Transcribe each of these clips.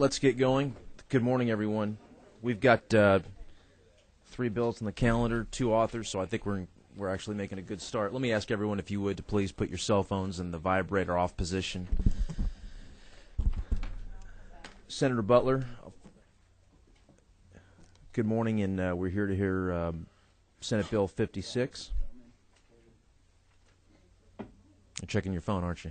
Let's get going. Good morning, everyone. We've got 3 bills on the calendar, 2 authors, so I think we're actually making a good start. Let me ask everyone, if you would, to please put your cell phones in the vibrator off position. Senator Butler, good morning, and we're here to hear Senate Bill 56. You're checking your phone, aren't you?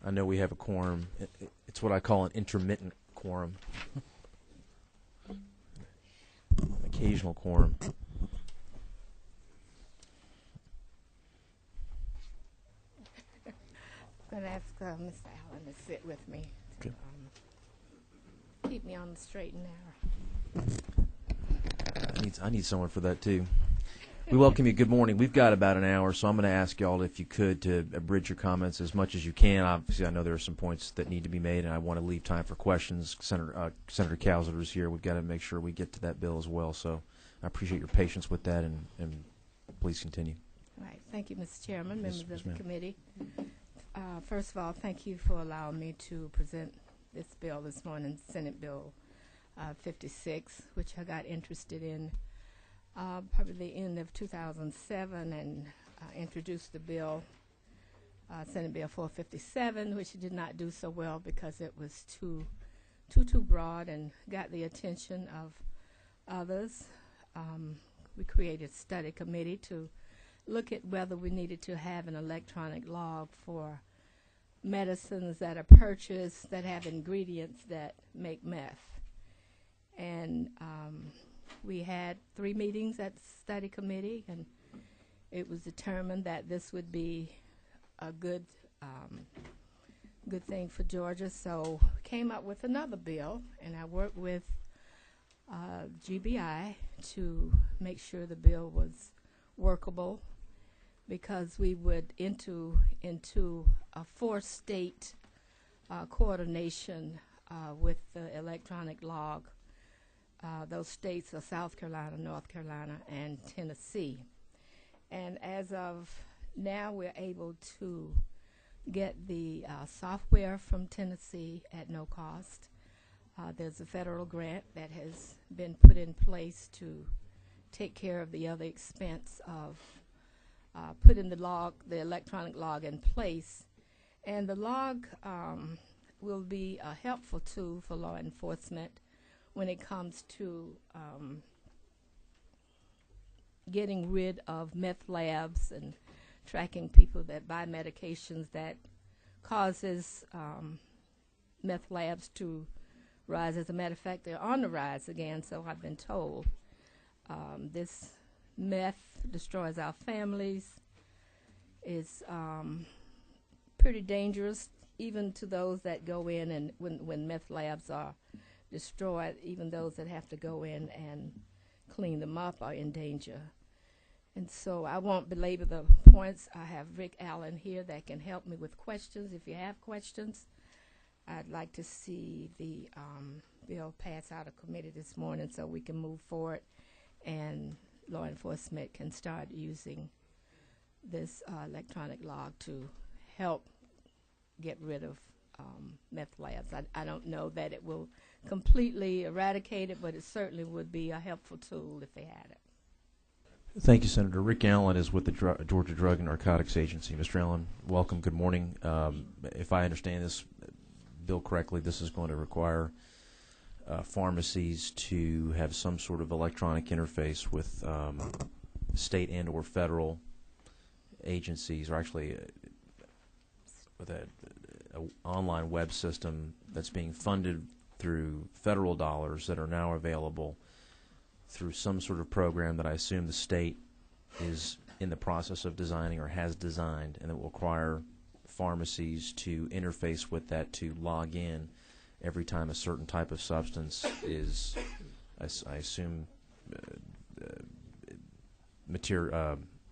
I know we have a quorum. It's what I call an intermittent quorum. An occasional quorum. I'm going to ask Mr. Allen to sit with me. Okay. Keep me on the straight and narrow. I need someone for that, too. We welcome you. Good morning. We've got about an hour, so I'm going to ask y'all, if you could, to abridge your comments as much as you can. Obviously, I know there are some points that need to be made, and I want to leave time for questions. Senator Cowser is here. We've got to make sure we get to that bill as well, so I appreciate your patience with that, and please continue. All right. Thank you, Mr. Chairman, Yes, members of ma'am. the committee. First of all, thank you for allowing me to present this bill this morning, Senate Bill 56, which I got interested in probably the end of 2007, and introduced the bill, Senate Bill 457, which did not do so well because it was too broad and got the attention of others. We created a study committee to look at whether we needed to have an electronic log for medicines that are purchased that have ingredients that make meth. And we had 3 meetings at the study committee, and it was determined that this would be a good thing for Georgia. So came up with another bill, and I worked with GBI to make sure the bill was workable, because we would into a 4-state coordination with the electronic log. Those states are South Carolina, North Carolina, and Tennessee. And as of now, we're able to get the software from Tennessee at no cost. There's a federal grant that has been put in place to take care of the other expense of putting the electronic log in place. And the log will be a helpful tool for law enforcement when it comes to getting rid of meth labs and tracking people that buy medications that causes meth labs to rise. As a matter of fact, they're on the rise again, so I've been told. This meth destroys our families, is pretty dangerous even to those that go in, and when meth labs are destroyed, even those that have to go in and clean them up are in danger. And so I won't belabor the points. I have Rick Allen here that can help me with questions. If you have questions, I'd like to see the bill pass out of committee this morning so we can move forward and law enforcement can start using this electronic log to help get rid of meth labs. I don't know that it will completely eradicate it, but it certainly would be a helpful tool if they had it. Thank you, Senator. Rick Allen is with the Georgia Drug and Narcotics Agency. Mr. Allen, welcome. Good morning. If I understand this bill correctly, this is going to require pharmacies to have some sort of electronic interface with state and or federal agencies, or actually with an online web system that's being funded through federal dollars that are now available through some sort of program that I assume the state is in the process of designing or has designed, and it will require pharmacies to interface with that to log in every time a certain type of substance is, I assume,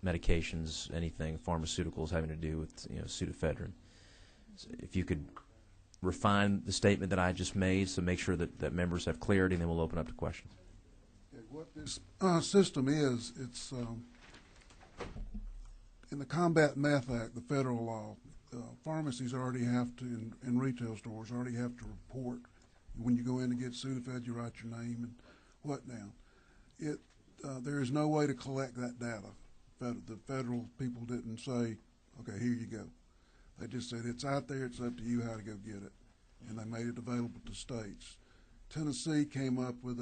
medications, anything, pharmaceuticals having to do with, Pseudoephedrine. So if you could refine the statement that I just made, so make sure that members have clarity, and then we'll open up to questions. Okay, what this system is, it's in the Combat Meth Act, the federal law. Pharmacies already have to, in retail stores, already have to report when you go in to get Sudafed. You write your name and what down. There is no way to collect that data. The federal people didn't say, okay, here you go. They just said it's out there, it's up to you how to go get it. And they made it available to states. Tennessee came up with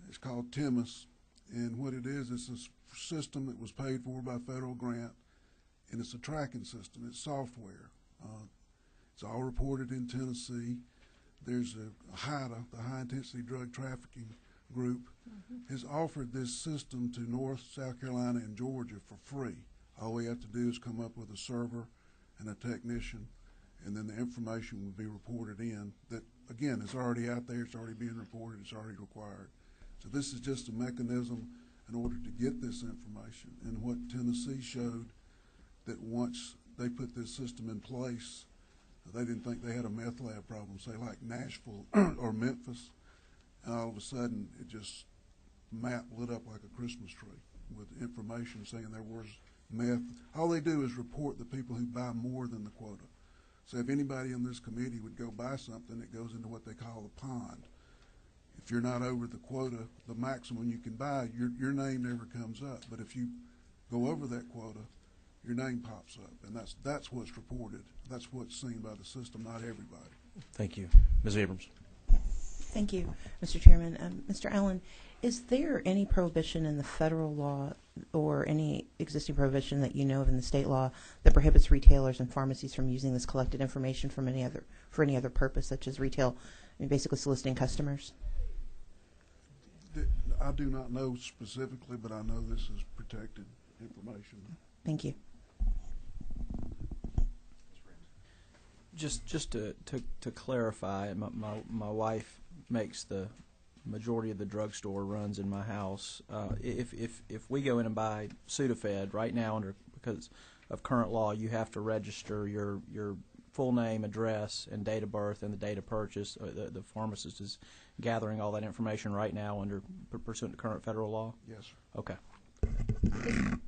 it's called TIMIS, and what it is a system that was paid for by federal grant, and it's a tracking system. It's software. It's all reported in Tennessee. There's a HIDA, the High Intensity Drug Trafficking Group, has offered this system to North, South Carolina, and Georgia for free. All we have to do is come up with a server and a technician, and then the information would be reported in. That, again, is already out there. It's already being reported. It's already required. So this is just a mechanism in order to get this information. And what Tennessee showed, that once they put this system in place, they didn't think they had a meth lab problem, say like Nashville or Memphis, and all of a sudden it just map lit up like a Christmas tree with information saying there was meth. All they do is report the people who buy more than the quota. So if anybody in this committee would go buy something, it goes into what they call the pond. If you're not over the quota, the maximum you can buy, your name never comes up. But if you go over that quota, your name pops up, and that's what's reported. That's what's seen by the system, not everybody. Thank you. Ms. Abrams. Thank you, Mr. Chairman. Mr. Allen, is there any prohibition in the federal law or any existing prohibition that you know of in the state law that prohibits retailers and pharmacies from using this collected information for any other purpose, such as retail, basically soliciting customers? I do not know specifically, but I know this is protected information. Thank you. Just to clarify, my wife makes the majority of the drugstore runs in my house. If we go in and buy Sudafed right now, because of current law, you have to register your full name, address, and date of birth and the date of purchase. The pharmacist is gathering all that information right now under pursuant to current federal law. Yes, sir. Okay.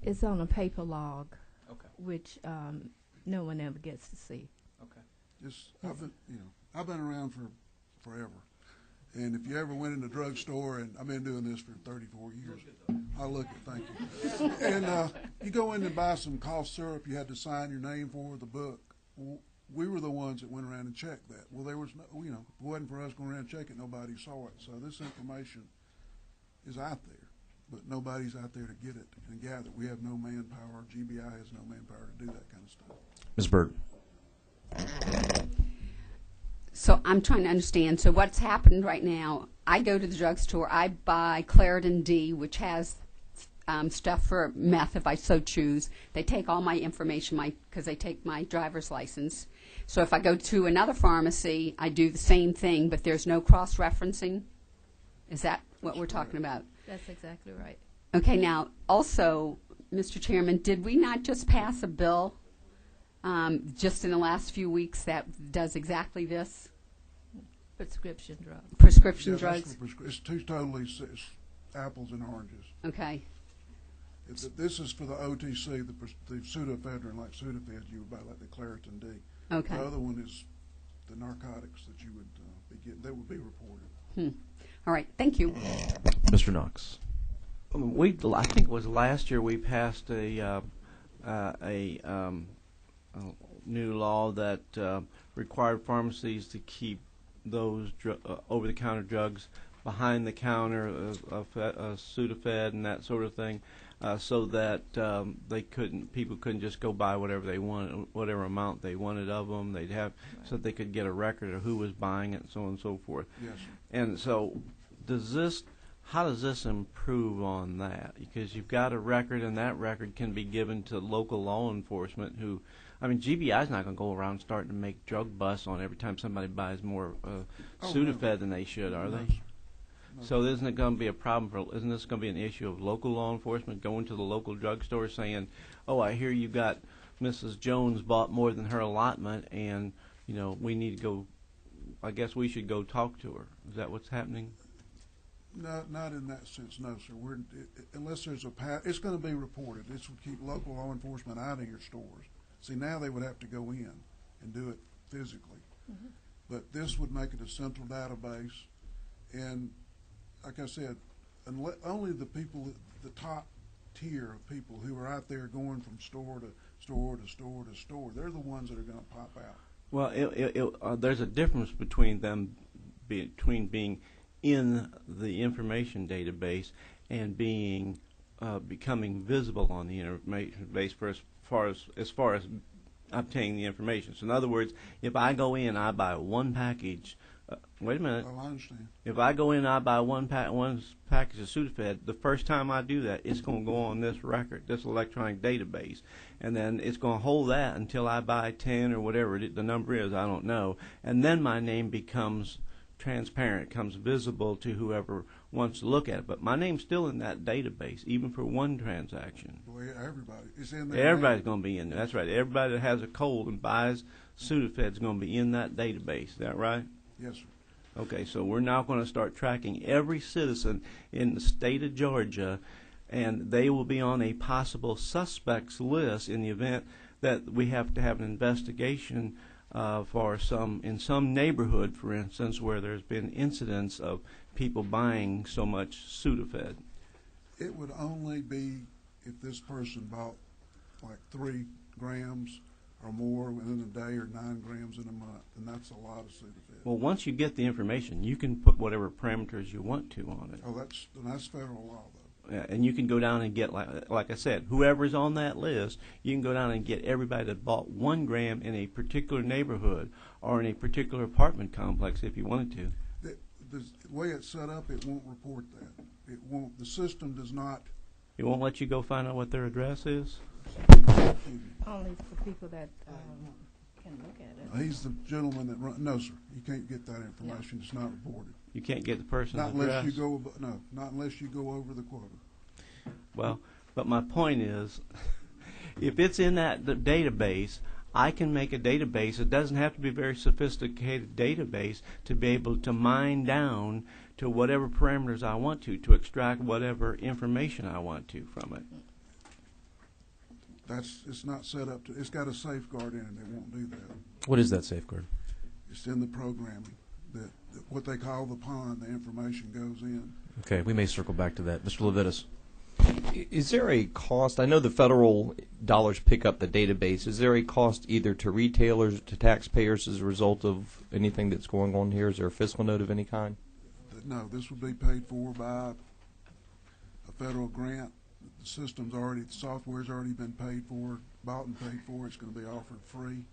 It's on a paper log, Okay. which no one ever gets to see. Okay. I've been around for forever. And if you ever went in a drugstore, and I've been doing this for 34 years. I'll look at, thank you. And you go in and buy some cough syrup, you had to sign your name for the book. Well, we were the ones that went around and checked that. Well, there was no, if it wasn't for us going around and checking it, nobody saw it. So this information is out there, but nobody's out there to get it and gather. We have no manpower. GBI has no manpower to do that kind of stuff. Ms. Bird. So I'm trying to understand. So what's happened right now, I go to the drugstore, I buy Claritin D, which has stuff for meth if I so choose. They take all my information because they take my driver's license. So if I go to another pharmacy, I do the same thing, but there's no cross-referencing? Is that what we're talking about? That's exactly right. Okay, now also, Mr. Chairman, did we not just pass a bill just in the last few weeks that does exactly this? Prescription drugs. Prescription drugs? It's it's apples and oranges. Okay. This is for the OTC, the pseudoephedrine, like Sudafed, you would buy like the Claritin D. Okay. The other one is the narcotics that you would be getting. They would be reported. All right. Thank you. Mr. Knox. I think it was last year we passed a new law that required pharmacies to keep those over-the-counter drugs behind the counter, Sudafed and that sort of thing, so that people couldn't just go buy whatever they wanted, whatever amount they wanted of them. They'd have so that they could get a record of who was buying it, and so on and so forth. Yes. And so, how does this improve on that? Because you've got a record, and that record can be given to local law enforcement who. I mean, GBI's not going to go around starting to make drug busts on every time somebody buys more Sudafed than they should, are they? No. So isn't it going to be a problem isn't this going to be an issue of local law enforcement going to the local drugstore saying, oh, I hear you got Mrs. Jones bought more than her allotment, and we need to go. I guess we should go talk to her. Is that what's happening? No, not in that sense, no, sir. Unless there's it's going to be reported. This would keep local law enforcement out of your stores. See, now they would have to go in and do it physically. Mm-hmm. But this would make it a central database. And like I said, only the people, the top tier of people who are out there going from store to store to store to store, they're the ones that are going to pop out. Well, there's a difference between being in the information database and becoming visible on the information base as far as obtaining the information. So in other words, if I go in, I buy one package. Wait a minute. Well, I understand. If I go in and I buy one package of Sudafed, the first time I do that, it's going to go on this record, this electronic database, and then it's going to hold that until I buy 10 or whatever the number is, I don't know, and then my name becomes transparent, becomes visible to whoever wants to look at it. But my name's still in that database, even for one transaction. Well, everybody is in there. Everybody's going to be in there. That's right. Everybody that has a cold and buys Sudafed is going to be in that database. Is that right? Yes, sir. Okay, so we're now going to start tracking every citizen in the state of Georgia, and they will be on a possible suspects list in the event that we have to have an investigation in some neighborhood, for instance, where there's been incidents of people buying so much Sudafed. It would only be if this person bought like 3 grams or more within a day, or 9 grams in a month, and that's a lot of Sudafed. Well, once you get the information, you can put whatever parameters you want to on it. Oh, that's federal law, though. Yeah, and you can go down and get, like I said, whoever's on that list, you can go down and get everybody that bought 1 gram in a particular neighborhood or in a particular apartment complex if you wanted to. The way it's set up, it won't report that. It won't. The system does not. It won't let you go find out what their address is? Only for people that can look at it. He's the gentleman that runs. No, sir. You can't get that information. It's not reported. You can't get the person's Not address? Not unless you go over the quota. Well, but my point is, if it's in the database, I can make a database. It doesn't have to be a very sophisticated database to be able to mine down to whatever parameters I want to extract whatever information I want to from it. It's not set up to. It's got a safeguard in it. It won't do that. What is that safeguard? It's in the programming that what they call the pond. The information goes in. Okay, we may circle back to that. Mr. Levitas. Is there a cost? I know the federal dollars pick up the database. Is there a cost either to retailers, to taxpayers as a result of anything that's going on here? Is there a fiscal note of any kind? No, this would be paid for by a federal grant. The software's already been paid for, bought and paid for. It's going to be offered free.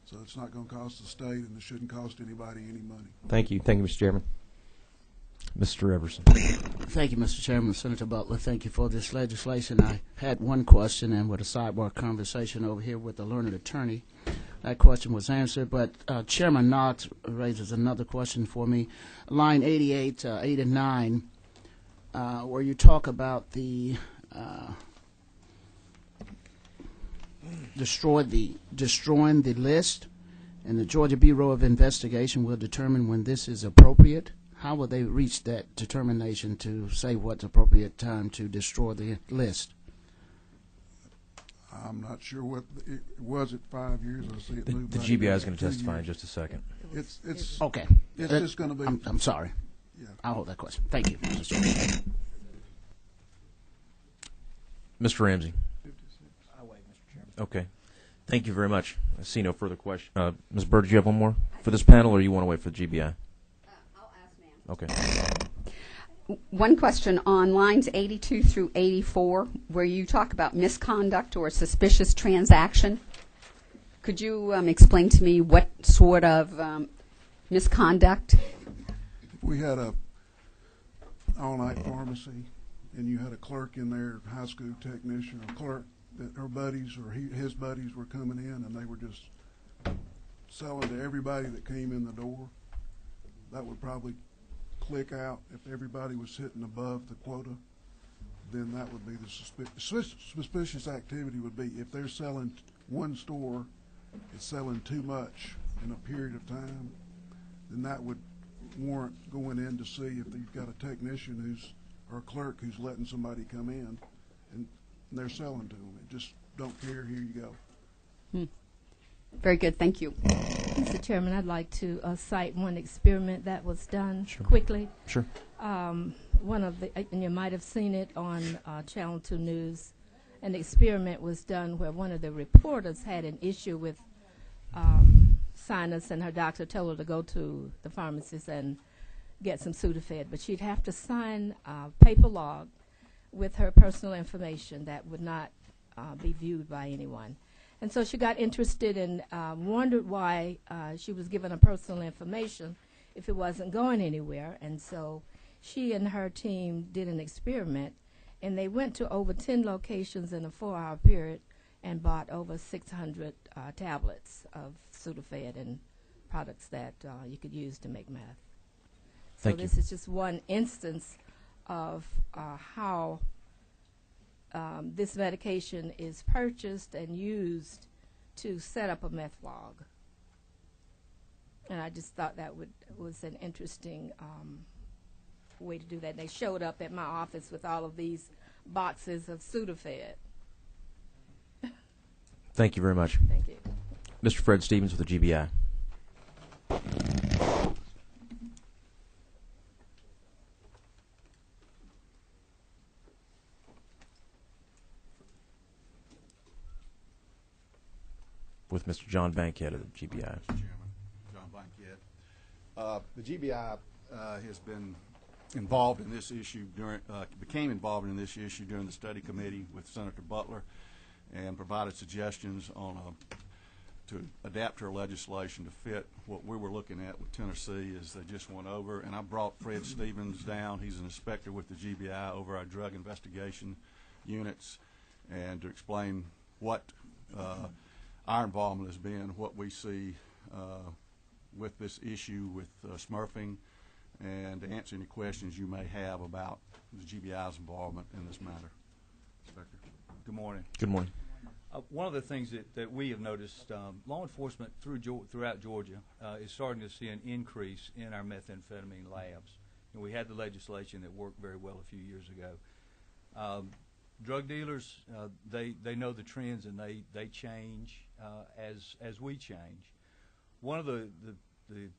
So it's not going to cost the state, and it shouldn't cost anybody any money. Thank you. Thank you, Mr. Chairman. Mr. Everson. Thank you, Mr. Chairman. Senator Butler, thank you for this legislation. I had one question, and with a sidebar conversation over here with the learned attorney, that question was answered. But Chairman Knott raises another question for me. Line 88, 8 and 9, where you talk about the destroying the list, and the Georgia Bureau of Investigation will determine when this is appropriate. How will they reach that determination to say what's appropriate time to destroy the list? I'm not sure what it was at 5 years. I see it The moved. GBI is going to testify in just a second. It's Okay. It's just going to be. I'm sorry. Yeah. I'll hold that question. Thank you, Mr. Chairman. Mr. Ramsey. I'll wait, Mr. Chairman. Okay. Thank you very much. I see no further questions. Ms. Bird, do you have one more for this panel, or you want to wait for the GBI? I'll ask ma'am. Okay. One question on lines 82 through 84, where you talk about misconduct or suspicious transaction. Could you explain to me what sort of misconduct? If we had a all-night pharmacy, and you had a clerk in there, high school technician or clerk, that her buddies or his buddies were coming in, and they were just selling to everybody that came in the door, that would probably click out. If everybody was hitting above the quota, then that would be the suspicious activity would be if they're selling one store, it's selling too much, in a period of time, then that would warrant going in to see if you've got a technician or a clerk who's letting somebody come in and they're selling to them. It just don't care, here you go. Very good. Thank you. Mr. Chairman, I'd like to cite one experiment that was done Sure. quickly. Sure. One of the, and you might have seen it on Channel 2 News, an experiment was done where one of the reporters had an issue with sinus, and her doctor told her to go to the pharmacist and get some Sudafed, but she'd have to sign a paper log with her personal information that would not be viewed by anyone. And so she got interested and wondered why she was given her personal information if it wasn't going anywhere. And so she and her team did an experiment, and they went to over 10 locations in a 4-hour period and bought over 600 tablets of Sudafed and products that you could use to make meth. So Thank you. this is just one instance of how this medication is purchased and used to set up a meth log. And I just thought that was an interesting way to do that. They showed up at my office with all of these boxes of Sudafed. Thank you very much. Thank you. Mr. Fred Stevens with the GBI. With Mr. John Bankhead of the GBI. Mr. Chairman, John Bankhead. The GBI has been involved in this issue became involved in this issue during the study committee with Senator Butler, and provided suggestions on to adapt our legislation to fit what we were looking at with Tennessee as they just went over. And I brought Fred Stevens down. He's an inspector with the GBI over our drug investigation units, and to explain what our involvement has been, what we see with this issue with smurfing, and to answer any questions you may have about the GBI's involvement in this matter. Inspector. Good morning. Good morning. One of the things that we have noticed, law enforcement throughout Georgia is starting to see an increase in our methamphetamine labs. And we had the legislation that worked very well a few years ago. Drug dealers, they know the trends, and they change as we change. One of the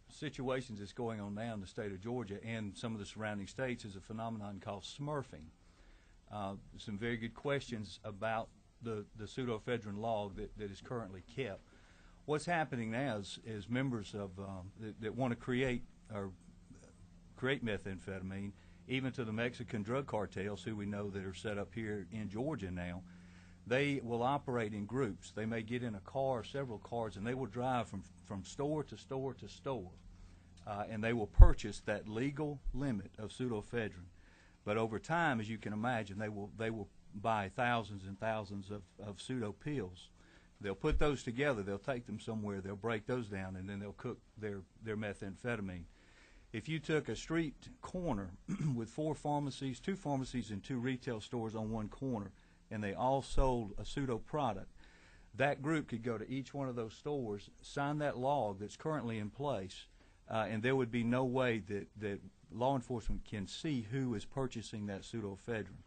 situations that's going on now in the state of Georgia and some of the surrounding states is a phenomenon called smurfing. Some very good questions about the pseudoephedrine log that is currently kept. What's happening now is members of that want to create methamphetamine, even to the Mexican drug cartels, who we know that are set up here in Georgia now, they will operate in groups. They may get in a car, several cars, and they will drive from store to store to store, and they will purchase that legal limit of pseudoephedrine. But over time, as you can imagine, they will buy thousands and thousands of pseudo pills. They'll put those together. They'll take them somewhere. They'll break those down, and then they'll cook their methamphetamine. If you took a street corner with 4 pharmacies, 2 pharmacies and 2 retail stores on one corner, and they all sold a pseudo product, that group could go to each one of those stores, sign that log that's currently in place, and there would be no way that law enforcement can see who is purchasing that pseudoephedrine.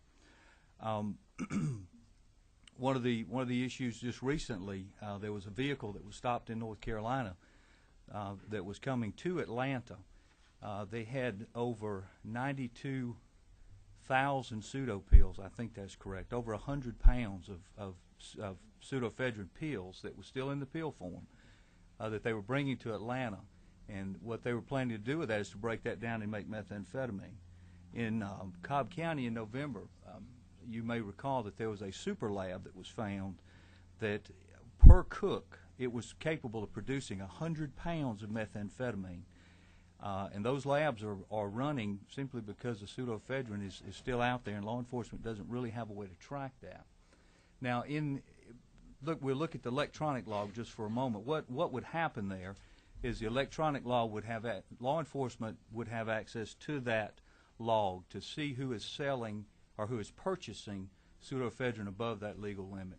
One of the issues just recently, there was a vehicle that was stopped in North Carolina that was coming to Atlanta. They had over 92,000 pseudo pills. I think that's correct. Over 100 pounds of pseudoephedrine pills that was still in the pill form that they were bringing to Atlanta. And what they were planning to do with that is to break that down and make methamphetamine. In Cobb County in November, you may recall that there was a super lab that was found that per cook it was capable of producing 100 pounds of methamphetamine. And those labs are running simply because the pseudoephedrine is still out there, and law enforcement doesn't really have a way to track that. Now, we'll look at the electronic log just for a moment. What would happen there is the electronic log would have law enforcement would have access to that log to see who is selling or who is purchasing pseudoephedrine above that legal limit.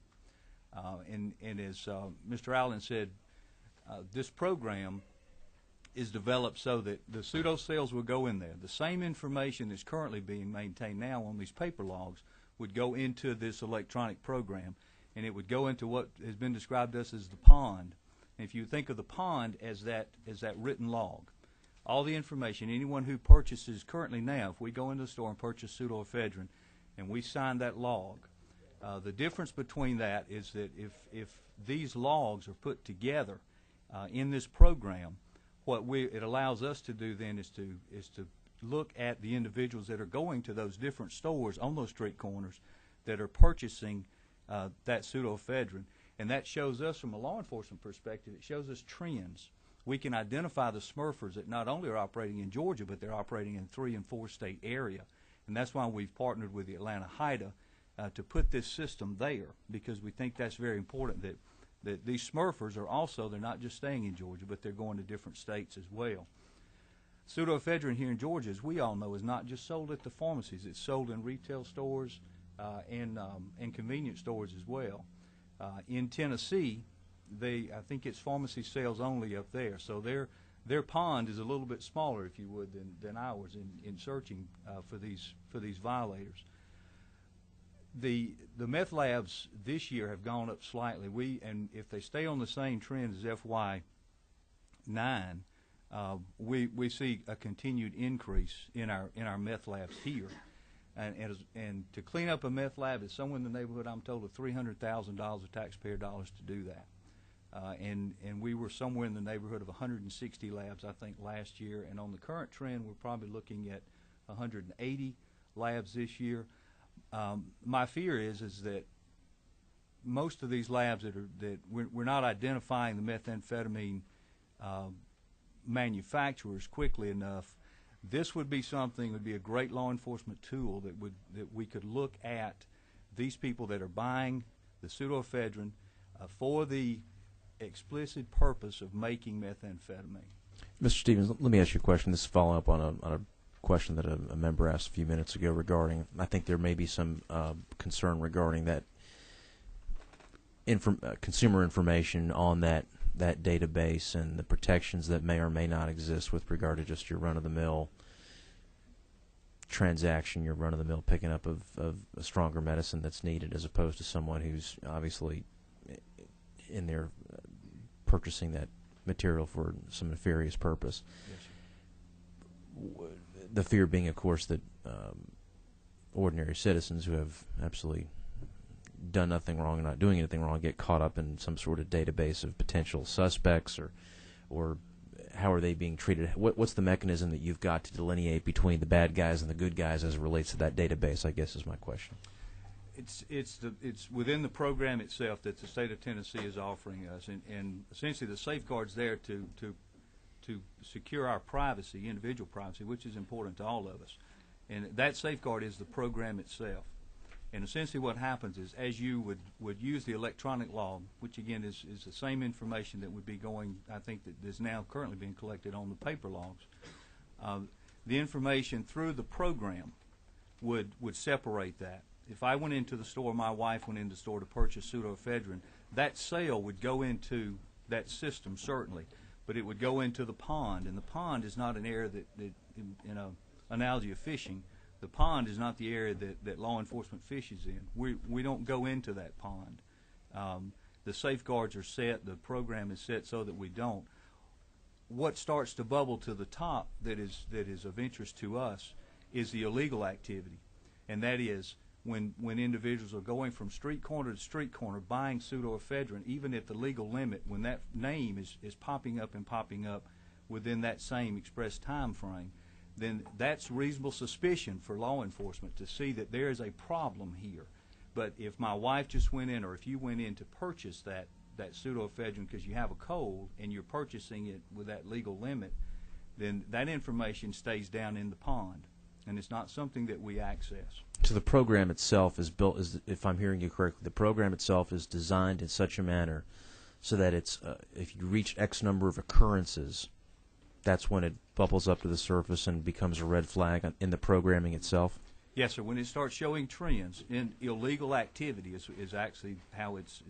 And as Mr. Allen said, this program is developed so that the pseudo cells will go in there. The same information that's currently being maintained now on these paper logs would go into this electronic program, and it would go into what has been described to us as the pond. And if you think of the pond as that written log, all the information, anyone who purchases currently now, if we go into the store and purchase pseudoephedrine and we sign that log, the difference between that is that if these logs are put together in this program, what it allows us to do then is to look at the individuals that are going to those different stores on those street corners that are purchasing that pseudoephedrine, and that shows us from a law enforcement perspective, it shows us trends. We can identify the smurfers that not only are operating in Georgia, but they're operating in 3- and 4-state area, and that's why we've partnered with the Atlanta HIDA to put this system there, because we think that's very important, that these smurfers are also, they're not just staying in Georgia, but they're going to different states as well. Pseudoephedrine here in Georgia, as we all know, is not just sold at the pharmacies. It's sold in retail stores and convenience stores as well. In Tennessee, I think it's pharmacy sales only up there, so their pond is a little bit smaller, if you would, than ours in searching for these violators. The meth labs this year have gone up slightly. And if they stay on the same trend as FY9, we see a continued increase in our meth labs here. And to clean up a meth lab is somewhere in the neighborhood, I'm told, of $300,000 of taxpayer dollars to do that. And we were somewhere in the neighborhood of 160 labs, I think, last year. And on the current trend, we're probably looking at 180 labs this year. My fear is that most of these labs that we're not identifying the methamphetamine manufacturers quickly enough. This would be something, would be a great law enforcement tool that we could look at these people that are buying the pseudoephedrine for the explicit purpose of making methamphetamine. Mr. Stevens, let me ask you a question. This is following up on a question that a member asked a few minutes ago regarding, I think there may be some concern regarding that consumer information on that database and the protections that may or may not exist with regard to just your run-of-the-mill transaction, your run-of-the-mill picking up of a stronger medicine that's needed, as opposed to someone who's obviously in there purchasing that material for some nefarious purpose. Yes, the fear being, of course, that ordinary citizens who have absolutely done nothing wrong and not doing anything wrong get caught up in some sort of database of potential suspects, or how are they being treated? What's the mechanism that you've got to delineate between the bad guys and the good guys as it relates to that database, I guess, is my question. It's within the program itself that the state of Tennessee is offering us, and essentially the safeguards there to secure our privacy, individual privacy, which is important to all of us. And that safeguard is the program itself. And essentially what happens is, as you would use the electronic log, which again is the same information that would be going, I think, that is now currently being collected on the paper logs, the information through the program would separate that. If I went into the store, my wife went into the store to purchase pseudoephedrine, that sale would go into that system, certainly, but it would go into the pond, and the pond is not an area that in an analogy of fishing, the pond is not the area that law enforcement fishes in. We don't go into that pond. The safeguards are set, the program is set so that we don't. What starts to bubble to the top that is of interest to us is the illegal activity, and that is when individuals are going from street corner to street corner buying pseudoephedrine, even at the legal limit, when that name is popping up within that same express time frame, then that's reasonable suspicion for law enforcement to see that there is a problem here. But if my wife just went in, or if you went in to purchase that pseudoephedrine because you have a cold and you're purchasing it with that legal limit, then that information stays down in the pond, and it's not something that we access. So the program itself is built, if I'm hearing you correctly, the program itself is designed in such a manner so that it's if you reach X number of occurrences, that's when it bubbles up to the surface and becomes a red flag in the programming itself? Yes, sir. When it starts showing trends in illegal activity is actually how is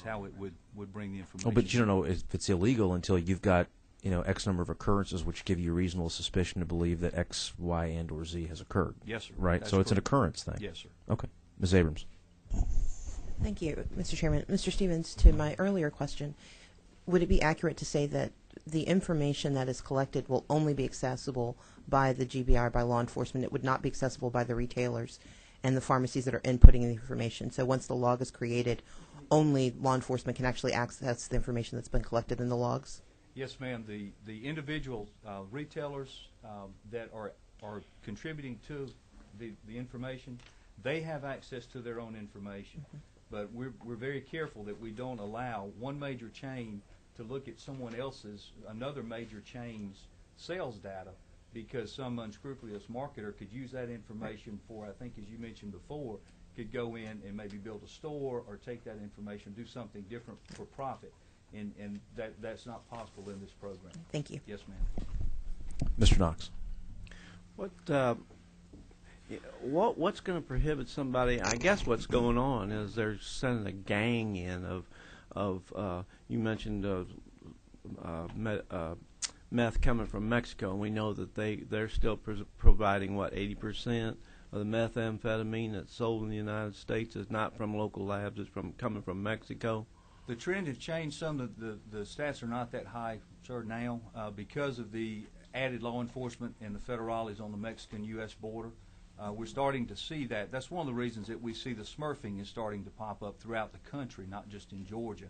how it would bring the information. Oh, but you don't know if it's illegal until you've got X number of occurrences which give you reasonable suspicion to believe that X, Y, and or Z has occurred. Yes, sir. Right? That's So it's an correct. occurrence thing. Yes, sir. Okay. Ms. Abrams. Thank you, Mr. Chairman. Mr. Stevens, to my earlier question, would it be accurate to say that the information that is collected will only be accessible by the GBI, by law enforcement? It would not be accessible by the retailers and the pharmacies that are inputting the information. So once the log is created, only law enforcement can actually access the information that's been collected in the logs? Yes, ma'am. The individual retailers that are contributing to the information, they have access to their own information. Mm-hmm. But we're very careful that we don't allow one major chain to look at another major chain's sales data, because some unscrupulous marketer could use that information for, I think as you mentioned before, could go in and maybe build a store or take that information, do something different for profit. And that's not possible in this program. Thank you. Yes, ma'am. Mr. Knox. What's going to prohibit somebody? I guess what's going on is they're sending a gang in of you mentioned meth coming from Mexico, and we know that they're still providing 80% of the methamphetamine that's sold in the United States is not from local labs; it's coming from Mexico. The trend has changed some. The stats are not that high, sir, now because of the added law enforcement and the federales on the Mexican-U.S. border. We're starting to see that. That's one of the reasons that we see the smurfing is starting to pop up throughout the country, not just in Georgia,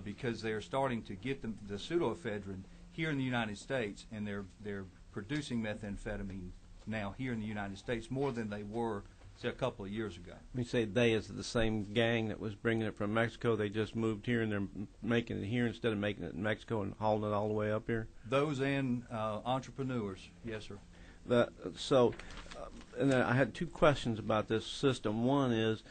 because they're starting to get the pseudoephedrine here in the United States, and they're producing methamphetamine now here in the United States more than they were, say, a couple of years ago. We say they is the same gang that was bringing it from Mexico. They just moved here and they're making it here instead of making it in Mexico and hauling it all the way up here. Those and entrepreneurs, yes, sir. And then I had two questions about this system. One is,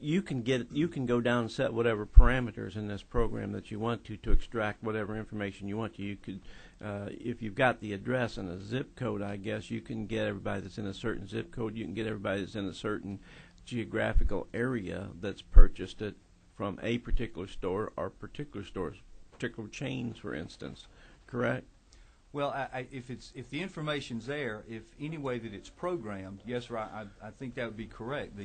you can go down and set whatever parameters in this program that you want to extract whatever information you want to. You could, if you've got the address and a zip code, I guess you can get everybody that's in a certain zip code. You can get everybody that's in a certain geographical area that's purchased it from a particular store or particular stores, particular chains, for instance. Correct? Well, if the information's there, if any way that it's programmed, yes, sir, I think that would be correct.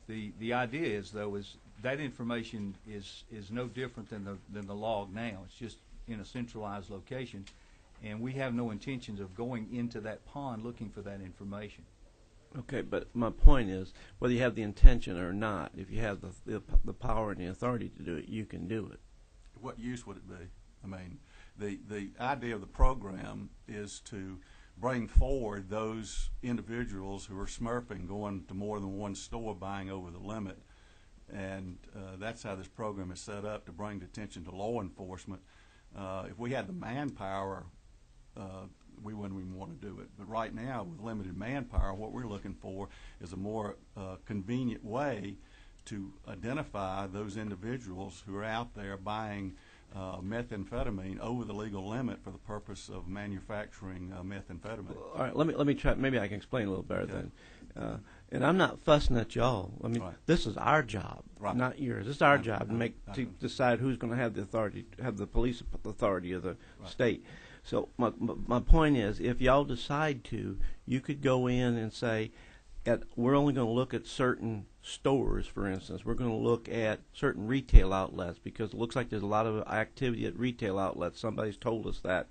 The idea is, though, is that information is no different than the log now. It's just in a centralized location, and we have no intentions of going into that pond looking for that information. Okay, but my point is, whether you have the intention or not, if you have the power and the authority to do it, you can do it. What use would it be? I mean, the idea of the program is to bring forward those individuals who are smurfing, going to more than one store, buying over the limit, and that's how this program is set up, to bring attention to law enforcement. If we had the manpower, we wouldn't even want to do it. But right now, with limited manpower, what we're looking for is a more convenient way to identify those individuals who are out there buying methamphetamine over the legal limit for the purpose of manufacturing methamphetamine. All right, let me try. Maybe I can explain a little better then. And I'm not fussing at y'all. I mean, this is our job, not yours. This is our job to decide who's going to have the authority, have the police authority of the state. So my point is, if y'all decide to, you could go in and say, we're only going to look at certain stores, for instance. We're going to look at certain retail outlets, because it looks like there's a lot of activity at retail outlets. Somebody's told us that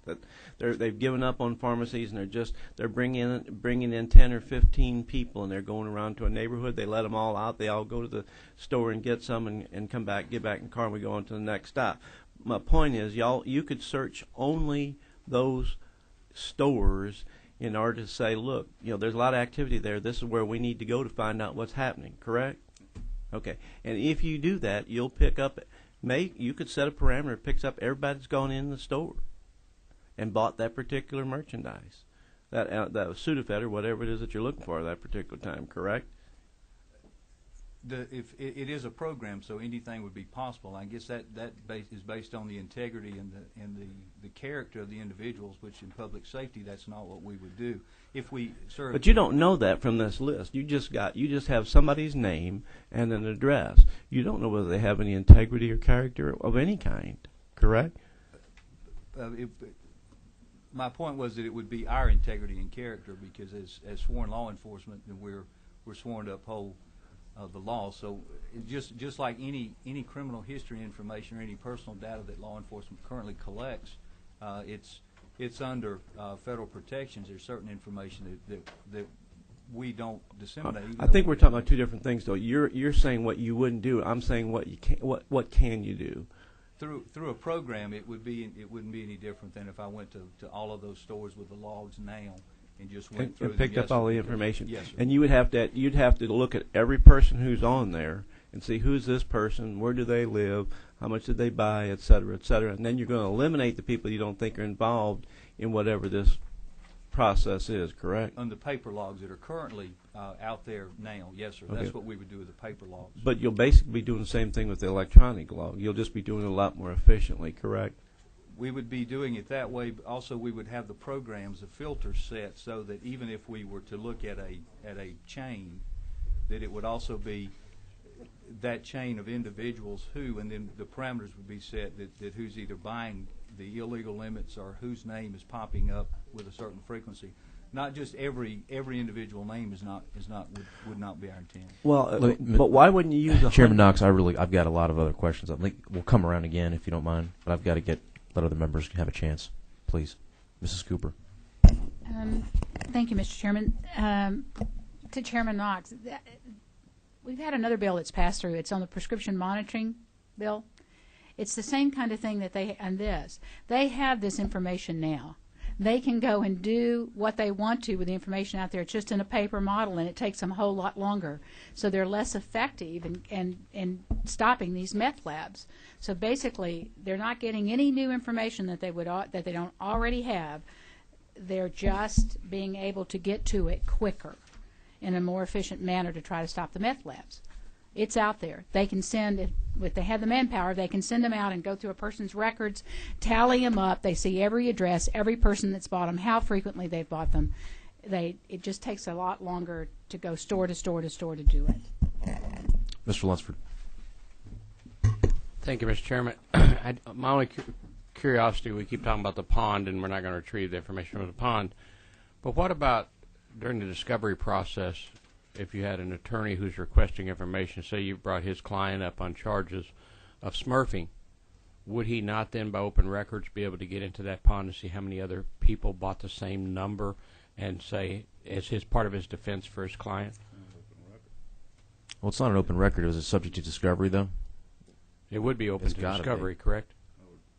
they've given up on pharmacies, and they're bringing in 10 or 15 people, and they're going around to a neighborhood. They let them all out. They all go to the store and get some, and come back, get back in the car, and we go on to the next stop. My point is, you could search only those stores in order to say, look, there's a lot of activity there. This is where we need to go to find out what's happening. Correct? Okay. And if you do that, you'll pick up. You could set a parameter that picks up everybody that's gone in the store and bought that particular merchandise, that Sudafed or whatever it is that you're looking for at that particular time. Correct? if it is a program, so anything would be possible. I guess that is based on the integrity and the character of the individuals, which in public safety, that's not what we would do. If we, sir. But you don't know that from this list. You just have somebody's name and an address. You don't know whether they have any integrity or character of any kind. Correct? My point was that it would be our integrity and character, because as sworn law enforcement, we're sworn to uphold the law. So just like any criminal history information or any personal data that law enforcement currently collects, it's under federal protections. There's certain information that we don't disseminate. I think we're talking about two different things, though. You're saying what you wouldn't do. I'm saying what you can. What can you do? Through a program, it wouldn't be any different than if I went to all of those stores with the logs now and just went through and picked up all the information. Yes, sir. And you'd have to look at every person who's on there and see who's this person, where do they live, how much did they buy, et cetera, and then you're going to eliminate the people you don't think are involved in whatever this process is. Correct? On the paper logs that are currently out there now, yes, sir. Okay. That's what we would do with the paper logs. But you'll basically be doing the same thing with the electronic log. You'll just be doing it a lot more efficiently. Correct? We would be doing it that way, but also we would have the programs, the filters set so that even if we were to look at a chain, that it would also be that chain of individuals who, and then the parameters would be set that who's either buying the illegal limits or whose name is popping up with a certain frequency. Not just every individual name would not be our intent. Well, but why wouldn't you use Chairman Knox? I've got a lot of other questions. I think we'll come around again if you don't mind, but I've got to let other members have a chance, please. Mrs. Cooper. Thank you, Mr. Chairman. To Chairman Knox, we've had another bill that's passed through. It's on the prescription monitoring bill. It's the same kind of thing that they have this information now. They can go and do what they want to with the information out there. It's just in a paper model, and it takes them a whole lot longer. So they're less effective in stopping these meth labs. So basically, they're not getting any new information that they don't already have. They're just being able to get to it quicker in a more efficient manner to try to stop the meth labs. It's out there. They can send, if they have the manpower, they can send them out and go through a person's records, tally them up. They see every address, every person that's bought them, how frequently they've bought them. It just takes a lot longer to go store to store to store to do it. Mr. Lunsford. Thank you, Mr. Chairman. My only curiosity, we keep talking about the pond, and we're not going to retrieve the information from the pond. But what about during the discovery process? If you had an attorney who's requesting information, say you brought his client up on charges of smurfing, would he not then, by open records, be able to get into that pond and see how many other people bought the same number and say, as his part of his defense for his client? Well, it's not an open record. Is it subject to discovery, though? It would be open to discovery, correct?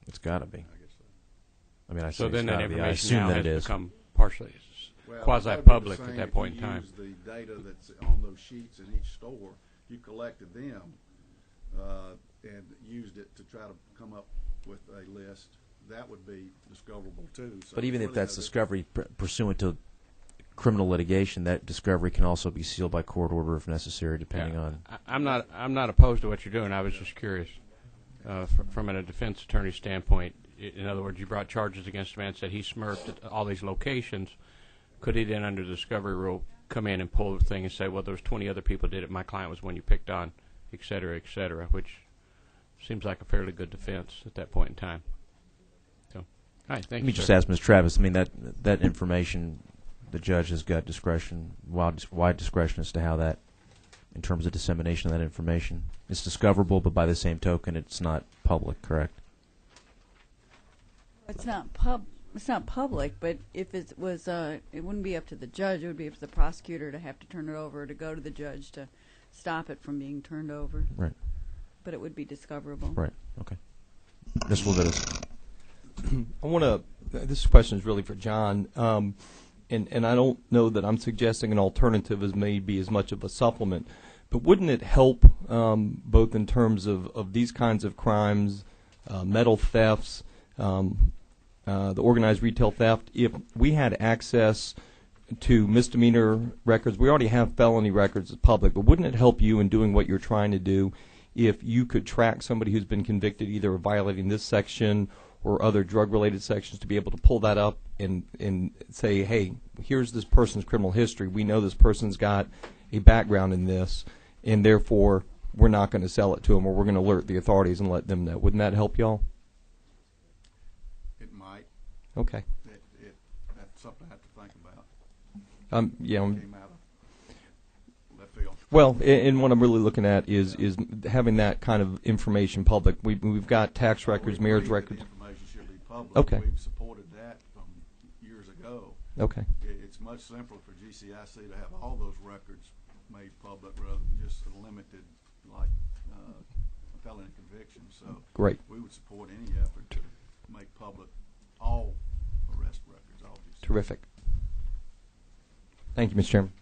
It's got to be. I mean, I so then that information assume now that has it is. become partially Well, quasi-public at that point in time. If you use the data that's on those sheets in each store, you collected them and used it to try to come up with a list, that would be discoverable too. So But even if that's discovery pursuant to criminal litigation, that discovery can also be sealed by court order if necessary, depending on. I'm not opposed to what you're doing. I was just curious from a defense attorney standpoint. In other words, you brought charges against a man, said he smurfed at all these locations. Could he then, under the discovery rule, come in and pull the thing and say, well, there was 20 other people did it, my client was one you picked on, et cetera, which seems like a fairly good defense at that point in time. So, all right, thank you, Let me just ask Ms. Travis, I mean, that information, the judge has got discretion, wide discretion as to how that, in terms of dissemination of that information. It's discoverable, but by the same token, it's not public, correct? It's not public, but if it was, it wouldn't be up to the judge. It would be up to the prosecutor to have to turn it over, to go to the judge to stop it from being turned over. Right. But it would be discoverable. Right. Okay. Mr. Levitas. I want to. This question is really for John, and I don't know that I'm suggesting an alternative as maybe as much of a supplement, but wouldn't it help both in terms of these kinds of crimes, metal thefts, the organized retail theft, if we had access to misdemeanor records. We already have felony records as public, but wouldn't it help you in doing what you're trying to do if you could track somebody who's been convicted either of violating this section or other drug-related sections to be able to pull that up and say, hey, here's this person's criminal history. We know this person's got a background in this, and therefore we're not going to sell it to them, or we're going to alert the authorities and let them know. Wouldn't that help y'all? It might. Okay. That's something I have to think about. Yeah. Came out of left field. Well, and what I'm really looking at is having that kind of information public. We've got tax records, mayor's records. Information should be public. Okay. We've supported that from years ago. Okay. It's much simpler for GCIC to have all those records made public rather than just a limited, like felony conviction. So Great. we would support any effort to make public all arrest records, obviously. Terrific. Thank you, Mr. Chairman.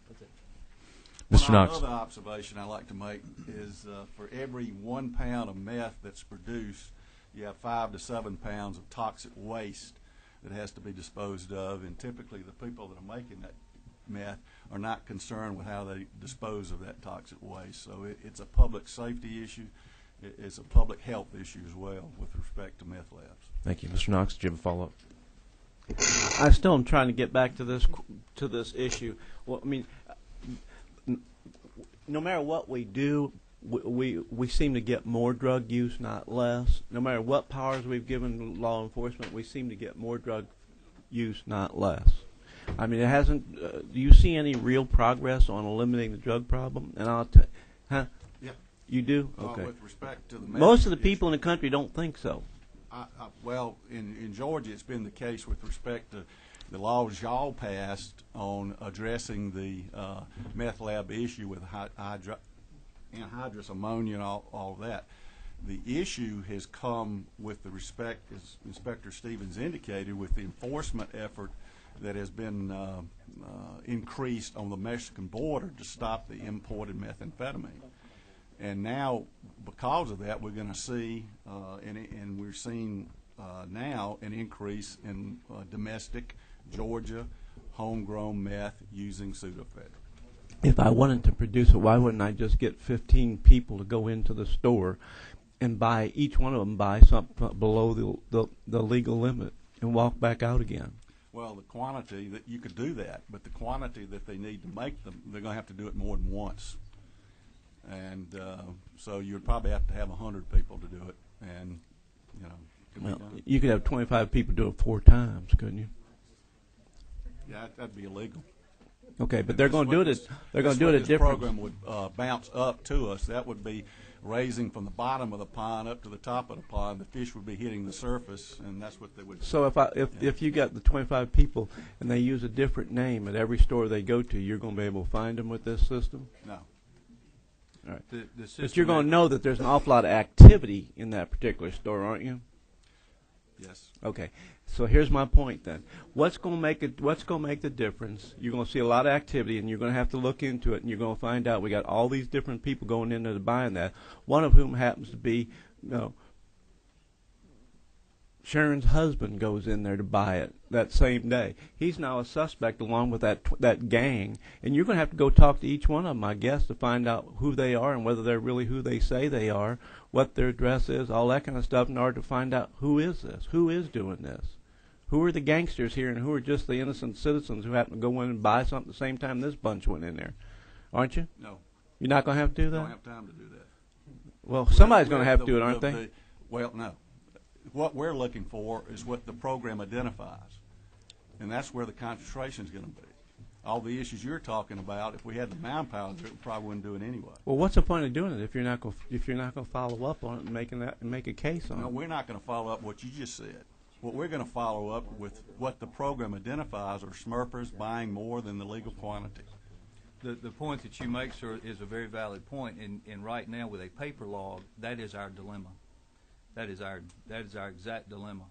Mr. Knox. Another observation I like to make is for every 1 pound of meth that's produced, you have 5 to 7 pounds of toxic waste that has to be disposed of, and typically the people that are making that meth are not concerned with how they dispose of that toxic waste. So it's a public safety issue. It's a public health issue as well with respect to meth labs. Thank you. Mr. Knox, did you have a follow-up? I still am trying to get back to this issue. Well, I mean, no matter what we do, we seem to get more drug use, not less. No matter what powers we've given law enforcement, we seem to get more drug use, not less. I mean, it hasn't. Do you see any real progress on eliminating the drug problem? And I'll tell. Huh? Yeah. You do? Okay. With respect to the most of the people in the country don't think so. Well, in Georgia, it's been the case with respect to the laws y'all passed on addressing the meth lab issue with anhydrous ammonia and all that. The issue has come with the respect, as Inspector Stevens indicated, with the enforcement effort that has been increased on the Mexican border to stop the imported methamphetamine. And now, because of that, we're going to see, and we're seeing now an increase in domestic Georgia homegrown meth using Sudafed. If I wanted to produce it, why wouldn't I just get 15 people to go into the store and buy, each one of them buy something below the legal limit and walk back out again? Well, the quantity that you could do that, but the quantity that they need to make them, they're going to have to do it more than once. And so you'd probably have to have 100 people to do it, and well, you could have 25 people do it 4 times, couldn't you? Yeah, that'd be illegal. Okay, but they're going to do it. They're going to do it at different. This program would bounce up to us. That would be raising from the bottom of the pond up to the top of the pond. The fish would be hitting the surface, and that's what they would. So if you got the 25 people and they use a different name at every store they go to, you're going to be able to find them with this system? No. All right. The but you're going to know that there's an awful lot of activity in that particular store, aren't you? Yes. Okay. So here's my point then. What's going to make it? What's going to make the difference? You're going to see a lot of activity, and you're going to have to look into it, and you're going to find out we got all these different people going into buying that. One of whom happens to be, Sharon's husband goes in there to buy it that same day. He's now a suspect along with that gang, and you're going to have to go talk to each one of them, I guess, to find out who they are and whether they're really who they say they are, what their address is, all that kind of stuff, in order to find out who is this, who is doing this. Who are the gangsters here, and who are just the innocent citizens who happen to go in and buy something at the same time this bunch went in there? Aren't you? No. You're not going to have to do that? Don't have time to do that. Well, somebody's going to have to do it, aren't they? Well, no. What we're looking for is what the program identifies, and that's where the concentration is going to be. All the issues you're talking about, if we had the manpower, we probably wouldn't do it anyway. Well, what's the point of doing it if you're not going to follow up on it and make a case on it? No, we're not going to follow up what you just said. What we're going to follow up with what the program identifies are Smurfers buying more than the legal quantity. The point that you make, sir, is a very valid point. And right now, with a paper log, that is our dilemma. That is our exact dilemma,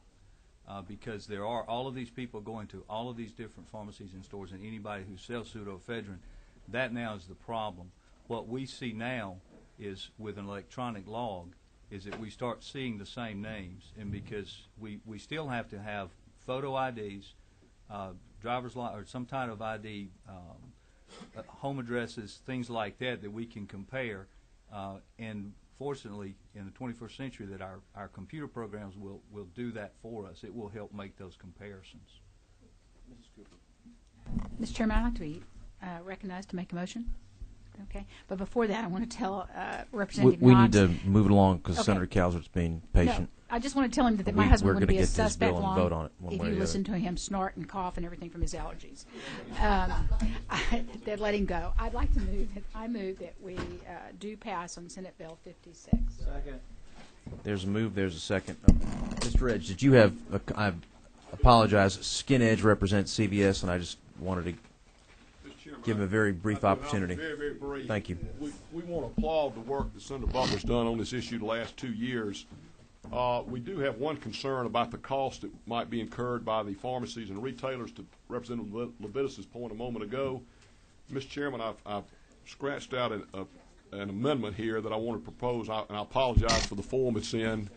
because there are all of these people going to all of these different pharmacies and stores, and anybody who sells pseudoephedrine. That now is the problem. What we see now is with an electronic log is that we start seeing the same names, and because we still have to have photo IDs, driver's license or some kind of ID, home addresses, things like that we can compare. And fortunately, in the 21st century, that our computer programs will do that for us. It will help make those comparisons. Mrs. Cooper. Mr. Chairman, I'd like to be recognized to make a motion. Okay, but before that, I want to tell Representative We Knox. need to move it along because Okay. Senator Calvert's being patient. No, I just want to tell him that my We're husband gonna would be get a this bill suspect and long vote on it one if way or you the listen to him snort and cough and everything from his allergies. That let him go. I'd like to move that we do pass on Senate Bill 56. Second. There's a move. There's a second. Mr. Edge, did you have? I apologize. Skin Edge represents CVS, and I just wanted to give him a very brief opportunity. Very, very brief. Thank you. We want to applaud the work that Senator Butler's done on this issue the last 2 years. We do have one concern about the cost that might be incurred by the pharmacies and retailers. To Representative Levitas' point a moment ago, Mr. Chairman, I've scratched out an amendment here that I want to propose, and I apologize for the form it's in.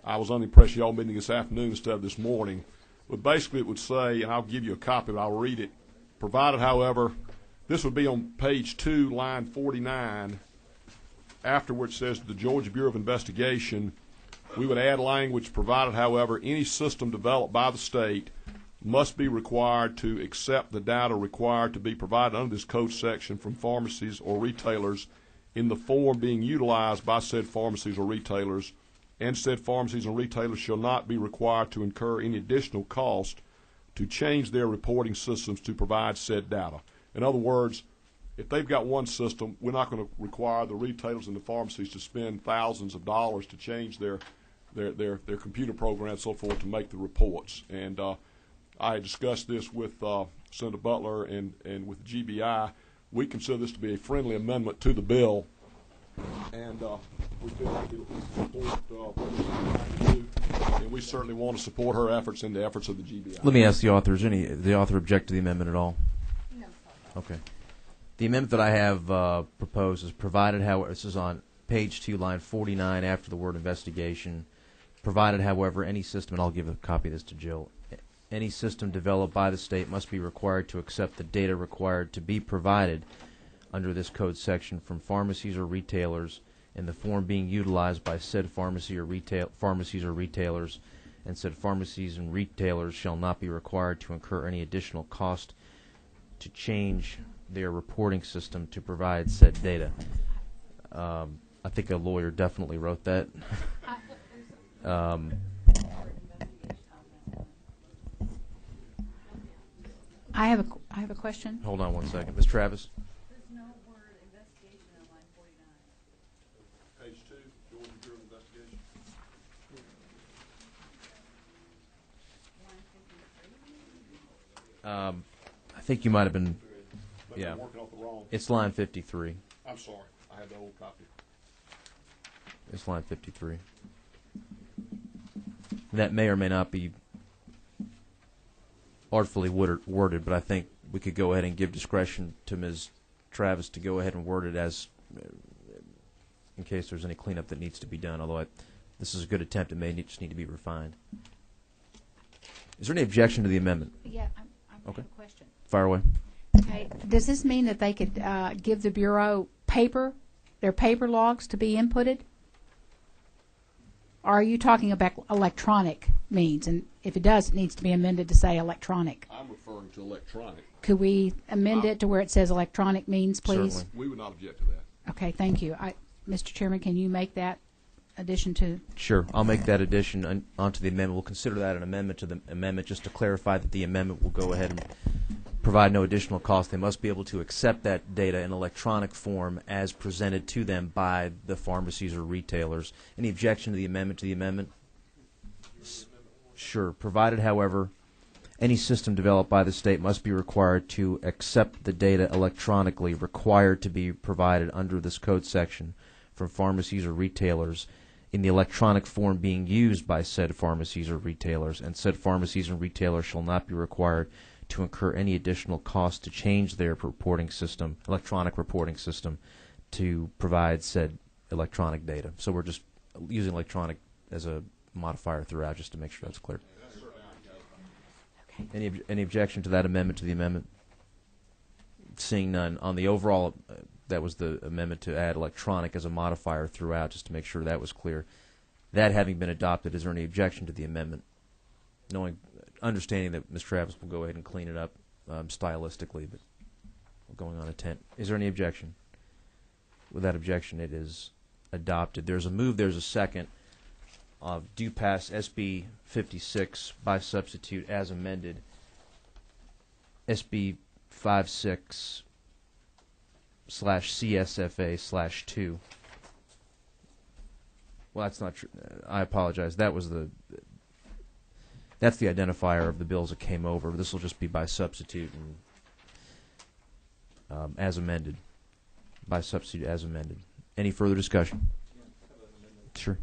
I was under the impression y'all meeting this afternoon instead of this morning. But basically it would say, and I'll give you a copy, but I'll read it, provided, however, this would be on page 2, line 49. Afterwards it says the Georgia Bureau of Investigation. We would add language, provided, however, any system developed by the state must be required to accept the data required to be provided under this code section from pharmacies or retailers in the form being utilized by said pharmacies or retailers, and said pharmacies and retailers shall not be required to incur any additional cost to change their reporting systems to provide said data. In other words, if they've got one system, we're not going to require the retailers and the pharmacies to spend thousands of dollars to change their computer program and so forth to make the reports. And I had discussed this with Senator Butler and with GBI. We consider this to be a friendly amendment to the bill, and we feel like it will support what we're trying to do, and we certainly want to support her efforts and the efforts of the GBI. Let me ask the author: the author object to the amendment at all? No. Okay. The amendment that I have proposed is provided, however, this is on page 2, line 49, after the word investigation. Provided, however, any system, and I'll give a copy of this to Jill, any system developed by the state must be required to accept the data required to be provided under this code section from pharmacies or retailers in the form being utilized by said pharmacies or retailers, and said pharmacies and retailers shall not be required to incur any additional cost to change their reporting system to provide said data. I think a lawyer definitely wrote that. I have a question. Hold on one second. Ms. Travis. There's no word investigation on line 49. Page 2, Georgia Bureau of Investigation. I think you might have been, yeah. I'm working off the wrong. It's line 53. I'm sorry. I had the old copy. It's line 53. That may or may not be artfully worded, but I think we could go ahead and give discretion to Ms. Travis to go ahead and word it as, in case there's any cleanup that needs to be done, although this is a good attempt. It may just need to be refined. Is there any objection to the amendment? Yeah, I Okay. have a question. Fire away. Okay, does this mean that they could give the Bureau their paper logs to be inputted? Or are you talking about electronic means? And if it does, it needs to be amended to say electronic. I'm referring to electronic. Could we amend it to where it says electronic means, please? Certainly. We would not object to that. Okay, thank you. Mr. Chairman, can you make that addition to? Sure. I'll make that addition onto the amendment. We'll consider that an amendment to the amendment, just to clarify that the amendment will go ahead and provide no additional cost. They must be able to accept that data in electronic form as presented to them by the pharmacies or retailers. Any objection to the amendment? Sure. Provided, however, any system developed by the state must be required to accept the data electronically required to be provided under this code section from pharmacies or retailers in the electronic form being used by said pharmacies or retailers, and said pharmacies and retailers shall not be required to incur any additional cost to change their electronic reporting system, to provide said electronic data. So we're just using electronic as a modifier throughout, just to make sure that's clear. Any objection to that amendment to the amendment? Seeing none. On the overall, that was the amendment to add electronic as a modifier throughout, just to make sure that was clear. That having been adopted, is there any objection to the amendment? Understanding that Ms. Travis will go ahead and clean it up stylistically, but going on a 10. Is there any objection? Without objection, it is adopted. There's a move, there's a second. Do pass SB 56 by substitute as amended. SB 56/CSFA/2. Well, that's not true. I apologize. That's the identifier of the bills that came over. This will just be by substitute and as amended. By substitute as amended. Any further discussion? Sure.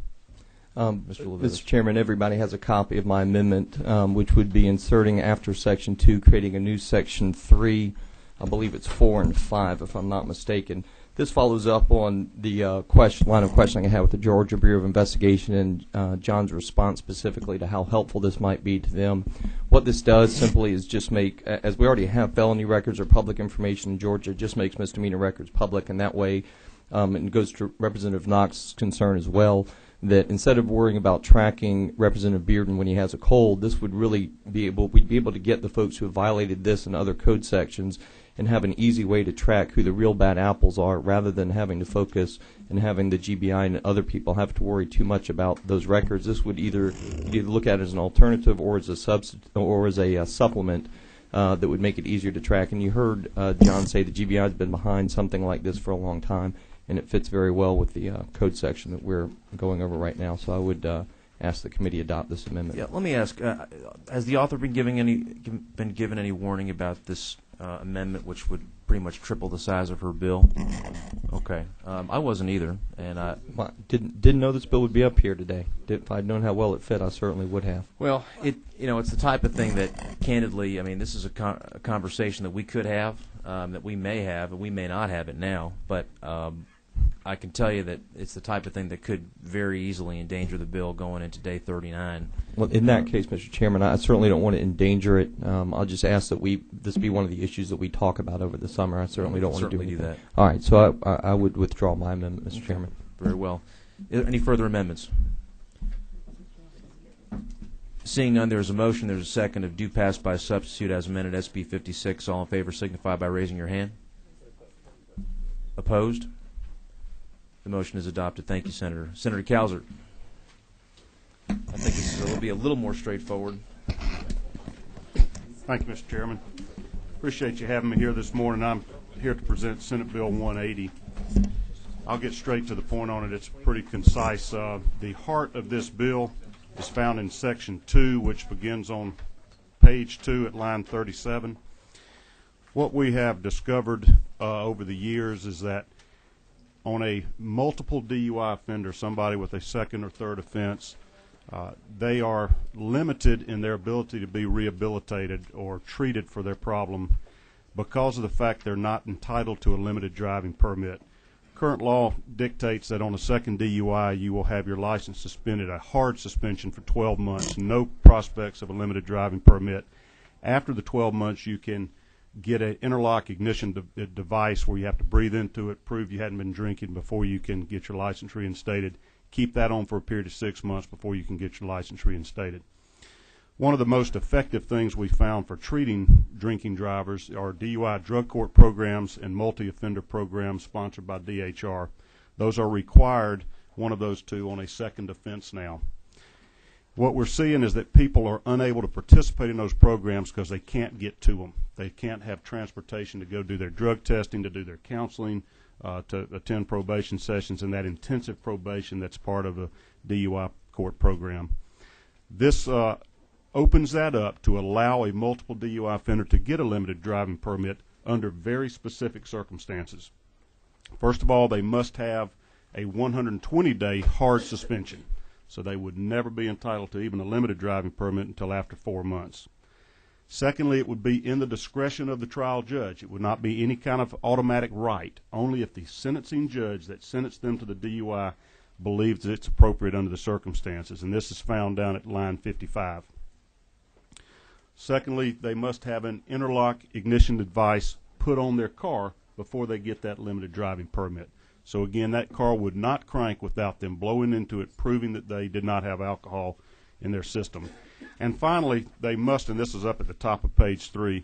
Mr. Chairman, everybody has a copy of my amendment, which would be inserting after Section 2, creating a new Section 3. I believe it's 4 and 5, if I'm not mistaken. This follows up on the line of questioning I had with the Georgia Bureau of Investigation and John's response specifically to how helpful this might be to them. What this does simply is just make, as we already have felony records or public information in Georgia, it just makes misdemeanor records public, and that way, and it goes to Representative Knox's concern as well, that instead of worrying about tracking Representative Bearden when he has a cold, this would really we'd be able to get the folks who have violated this and other code sections and have an easy way to track who the real bad apples are, rather than having to focus and having the GBI and other people have to worry too much about those records. This would either look at it as an alternative or as a supplement that would make it easier to track. And you heard John say the GBI has been behind something like this for a long time, and it fits very well with the code section that we're going over right now. So I would ask the committee adopt this amendment. Yeah, let me ask: has the author been given any warning about this amendment, which would pretty much triple the size of her bill? Okay, I wasn't either, and I didn't know this bill would be up here today. If I'd known how well it fit, I certainly would have. Well, it's the type of thing that, candidly, I mean, this is a conversation that we could have, that we may have, and we may not have it now, but I can tell you that it's the type of thing that could very easily endanger the bill going into day 39. Well, in that case, Mr. Chairman, I certainly don't want to endanger it. I'll just ask that this be one of the issues that we talk about over the summer. I certainly don't want to do anything. That. All right, so I would withdraw my amendment, Mr. Chairman. Very well. Are there any further amendments? Seeing none, there's a motion. There's a second of due pass by substitute as amended SB 56. All in favor signify by raising your hand. Opposed? The motion is adopted. Thank you, Senator. Senator Calzert. I think this will be a little more straightforward. Thank you, Mr. Chairman. Appreciate you having me here this morning. I'm here to present Senate Bill 180. I'll get straight to the point on it. It's pretty concise. The heart of this bill is found in Section 2, which begins on page 2 at line 37. What we have discovered over the years is that on a multiple DUI offender, somebody with a second or third offense, they are limited in their ability to be rehabilitated or treated for their problem because of the fact they're not entitled to a limited driving permit. Current law dictates that on a second DUI, you will have your license suspended, a hard suspension for 12 months, no prospects of a limited driving permit. After the 12 months, you can get an interlock ignition device where you have to breathe into it, prove you hadn't been drinking before you can get your license reinstated. Keep that on for a period of 6 months before you can get your license reinstated. One of the most effective things we found for treating drinking drivers are DUI drug court programs and multi-offender programs sponsored by DHR. Those are required, one of those two, on a second offense now. What we're seeing is that people are unable to participate in those programs because they can't get to them. They can't have transportation to go do their drug testing, to do their counseling, to attend probation sessions, and that intensive probation that's part of a DUI court program. This opens that up to allow a multiple DUI offender to get a limited driving permit under very specific circumstances. First of all, they must have a 120-day hard suspension. So they would never be entitled to even a limited driving permit until after 4 months. Secondly, it would be in the discretion of the trial judge. It would not be any kind of automatic right, only if the sentencing judge that sentenced them to the DUI believes that it's appropriate under the circumstances. And this is found down at line 55. Secondly, they must have an interlock ignition device put on their car before they get that limited driving permit. So again, that car would not crank without them blowing into it, proving that they did not have alcohol in their system. And finally, they must, and this is up at the top of page 3,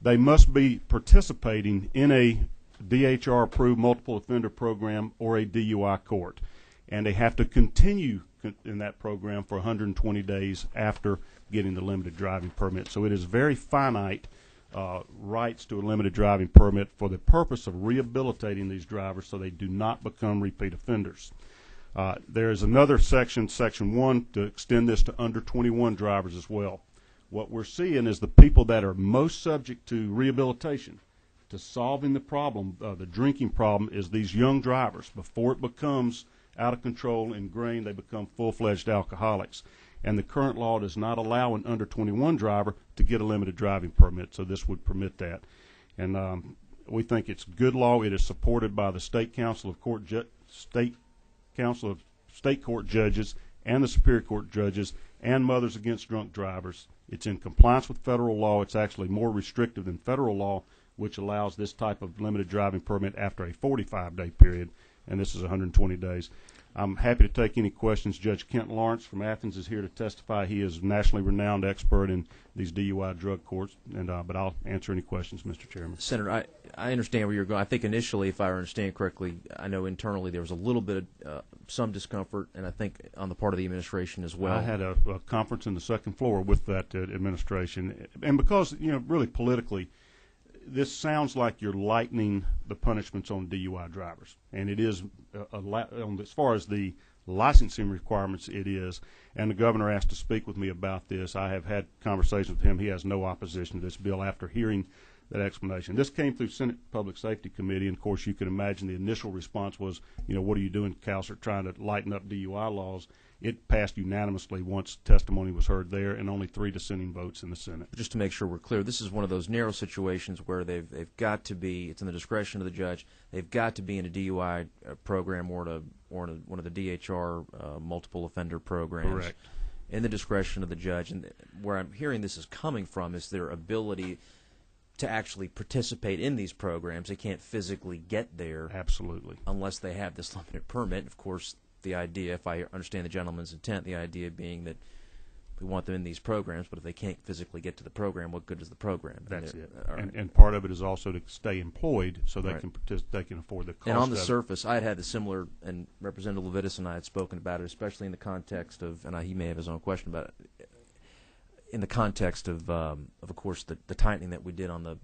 they must be participating in a DHR-approved multiple offender program or a DUI court. And they have to continue in that program for 120 days after getting the limited driving permit. So it is very finite rights to a limited driving permit for the purpose of rehabilitating these drivers so they do not become repeat offenders. There is another section, Section 1, to extend this to under 21 drivers as well. What we're seeing is the people that are most subject to rehabilitation, to solving the problem, the drinking problem, is these young drivers. Before it becomes out of control, ingrained, they become full-fledged alcoholics. And the current law does not allow an under 21 driver to get a limited driving permit, so this would permit that. And we think it's good law. It is supported by the State Council of State Court Judges and the Superior Court Judges and Mothers Against Drunk Drivers. It's in compliance with federal law. It's actually more restrictive than federal law, which allows this type of limited driving permit after a 45-day period, and this is 120 days. I'm happy to take any questions. Judge Kent Lawrence from Athens is here to testify. He is a nationally renowned expert in these DUI drug courts, and but I'll answer any questions, Mr. Chairman. Senator, I understand where you're going. I think initially, if I understand correctly, I know internally there was a little bit of some discomfort, and I think on the part of the administration as well. I had a conference in the second floor with that administration, and because, really politically, this sounds like you're lightening the punishments on DUI drivers, and it is, as far as the licensing requirements, it is. And the governor asked to speak with me about this. I have had conversations with him. He has no opposition to this bill after hearing that explanation. This came through Senate Public Safety Committee, and of course you can imagine the initial response was, what are you doing, Counselor, trying to lighten up DUI laws? It passed unanimously once testimony was heard there, and only 3 dissenting votes in the Senate. Just to make sure we're clear, this is one of those narrow situations where they've got to be, it's in the discretion of the judge, they've got to be in a DUI program or in one of the DHR multiple offender programs. Correct. In the discretion of the judge. And where I'm hearing this is coming from is their ability to actually participate in these programs. They can't physically get there. Absolutely. Unless they have this limited permit. Of course, the idea, if I understand the gentleman's intent, the idea being that we want them in these programs, but if they can't physically get to the program, what good is the program? That's it. Right. And part of it is also to stay employed so they can they can afford the cost. And on the surface, I had the similar, and Representative Levitas and I had spoken about it, especially in the context of, and he may have his own question about it, in the context of course, the tightening that we did on the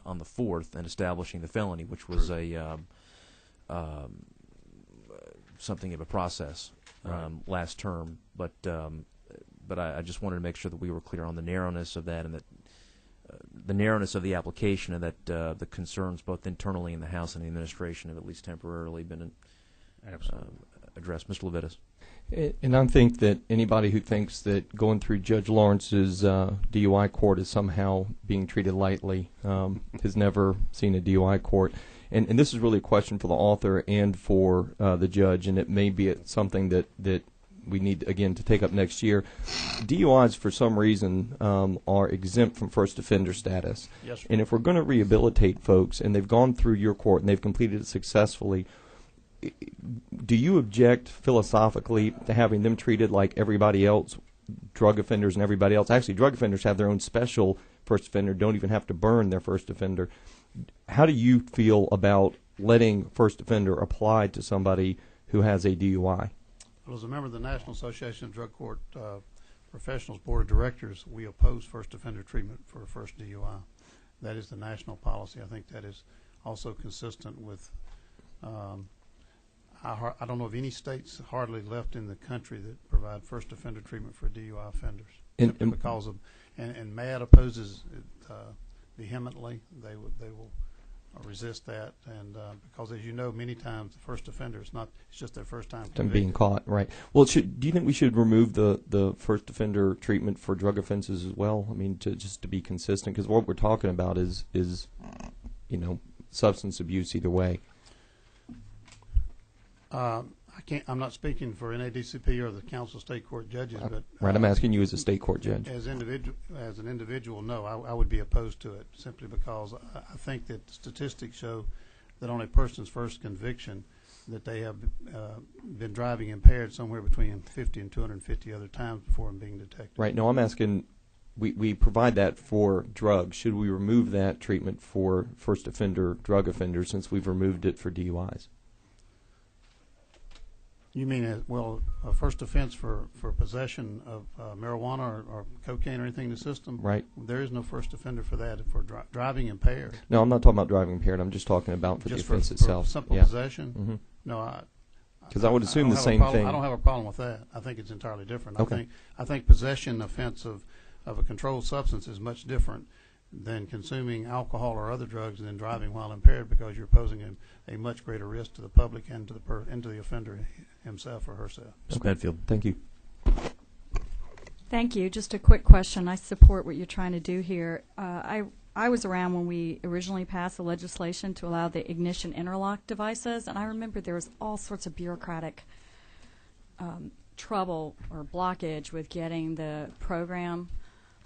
4th and establishing the felony, which was True. Something of a process last term, but I just wanted to make sure that we were clear on the narrowness of that, and that the narrowness of the application, and that the concerns both internally in the House and the administration have at least temporarily been addressed. Mr. Levitas. And I think that anybody who thinks that going through Judge Lawrence's DUI court is somehow being treated lightly has never seen a DUI court. And this is really a question for the author and for the judge, and it may be something that we need, again, to take up next year. DUIs, for some reason, are exempt from first offender status. Yes, sir. And if we're going to rehabilitate folks, and they've gone through your court and they've completed it successfully, do you object philosophically to having them treated like everybody else, drug offenders and everybody else? Actually, drug offenders have their own special first offender, don't even have to burn their first offender. How do you feel about letting first offender apply to somebody who has a DUI? Well, as a member of the National Association of Drug Court Professionals Board of Directors, we oppose first offender treatment for a first DUI. That is the national policy. I think that is also consistent with I don't know of any states hardly left in the country that provide first offender treatment for DUI offenders. Simply because of, and MAD opposes it vehemently. They will resist that, and because, as you know, many times the first offender it's just their first time being caught, right? Well, do you think we should remove the first offender treatment for drug offenses as well? I mean, just to be consistent, because what we're talking about is substance abuse either way. I I'm not speaking for NADCP or the Council of State Court judges, but Right, I'm asking you as a state court judge. as an individual, no, I would be opposed to it simply because I think that statistics show that on a person's first conviction, that they have been driving impaired somewhere between 50 and 250 other times before being detected. Right. No, I'm asking. We provide that for drugs. Should we remove that treatment for first offender drug offenders since we've removed it for DUIs? You mean, a first offense for possession of marijuana or cocaine or anything in the system? Right. There is no first offender for that. For driving impaired. No, I'm not talking about driving impaired. I'm just talking about for Just the offense for itself. simple Yeah. possession? Mm-hmm. No, because I would assume don't the have a same problem- thing. I don't have a problem with that. I think it's entirely different. Okay. I think possession offense of a controlled substance is much different than consuming alcohol or other drugs and then driving while impaired, because you're posing a much greater risk to the public and to the offender himself or herself. Ms. Medfield. Thank you. Thank you. Just a quick question. I support what you're trying to do here. I was around when we originally passed the legislation to allow the ignition interlock devices, and I remember there was all sorts of bureaucratic trouble or blockage with getting the program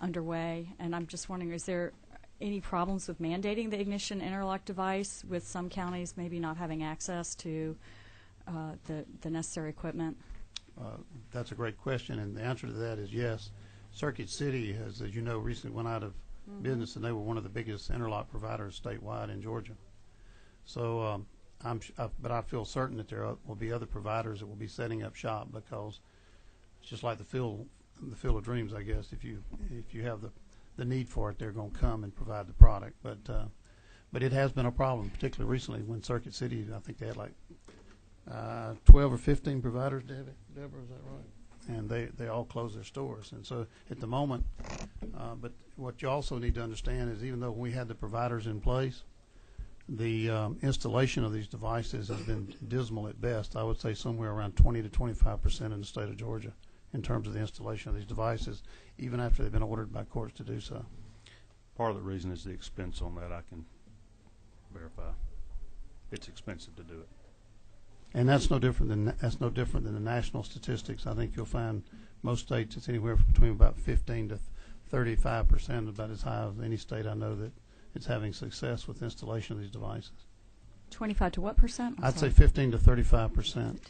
underway. And I'm just wondering, is there any problems with mandating the ignition interlock device with some counties maybe not having access to the necessary equipment? That's a great question, and the answer to that is yes. Circuit City has, as you know, recently went out of business, and they were one of the biggest interlock providers statewide in Georgia. So, but I feel certain that there will be other providers that will be setting up shop, because it's just like the field of dreams, I guess. If you have the need for it, they're going to come and provide the product. But it has been a problem, particularly recently when Circuit City, I think they had like 12 or 15 providers, Deborah, is that right? And they all closed their stores. And so at the moment, but what you also need to understand is, even though we had the providers in place, the installation of these devices has been dismal at best. I would say somewhere around 20 to 25% in the state of Georgia in terms of the installation of these devices, even after they've been ordered by courts to do so. Part of the reason is the expense on that. I can verify. It's expensive to do it. And that's no different than the national statistics. I think you'll find most states it's anywhere between about 15 to 35%, about as high as any state I know that it's having success with installation of these devices. 25 to what percent? I'd say 15 to 35%.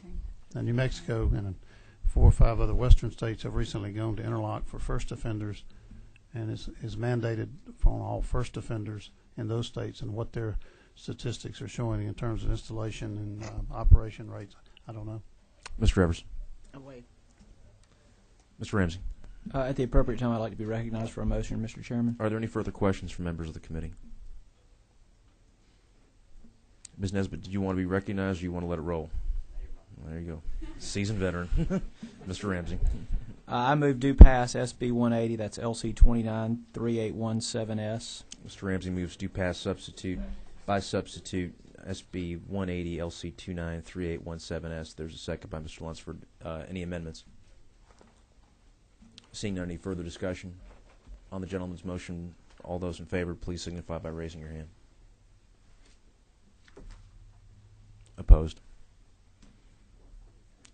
And New Mexico and 4 or 5 other western states have recently gone to interlock for first offenders, and is mandated for all first offenders in those states, and what their statistics are showing in terms of installation and operation rates, I don't know. Mr. Evers. Wait. Mr. Ramsey. At the appropriate time, I'd like to be recognized for a motion, Mr. Chairman. Are there any further questions from members of the committee? Ms. Nesbitt, do you want to be recognized, or do you want to let it roll? There you go. Seasoned veteran. Mr. Ramsey. I move due pass SB 180, that's LC 293817S. Mr. Ramsey moves due pass substitute by substitute SB 180 LC 293817S. There's a second by Mr. Lunsford. Any amendments? Seeing none, any further discussion on the gentleman's motion? All those in favor, please signify by raising your hand. Opposed?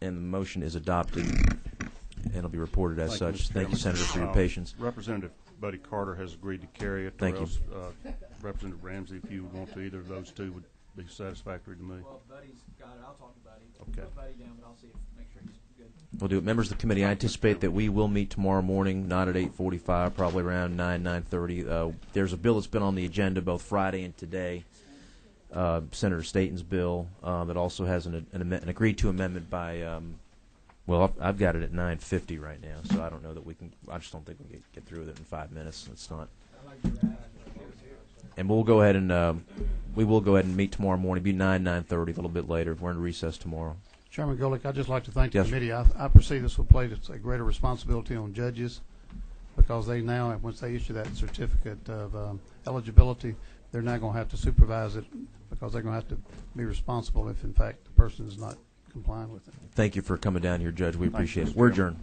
And the motion is adopted, and it'll be reported as such. Thank you, Senator, for your patience. Representative Buddy Carter has agreed to carry it. Thank you. Else, Representative Ramsey, if you would want to, either of those two would be satisfactory to me. Well, Buddy's got it. I'll talk to Buddy. Okay. Put Buddy down, but I'll see make sure he's good. We'll do it. Members of the committee, I anticipate that we will meet tomorrow morning, not at 8:45, probably around 9:30. There's a bill that's been on the agenda both Friday and today, Senator Staten's bill, that also has an agreed-to amendment by, well, I've got it at 9:50 right now, so I don't know that we can, I just don't think we can get through with it in 5 minutes. It's not. And we'll go ahead and, we will go ahead and meet tomorrow morning, be 9:30, a little bit later. We're in recess tomorrow. Chairman Golick, I'd just like to thank the Yes, committee. I perceive this will place a greater responsibility on judges, because they now, once they issue that certificate of eligibility, they're now going to have to supervise it, because they're going to have to be responsible if, in fact, the person is not complying with it. Thank you for coming down here, Judge. We appreciate it. We're adjourned.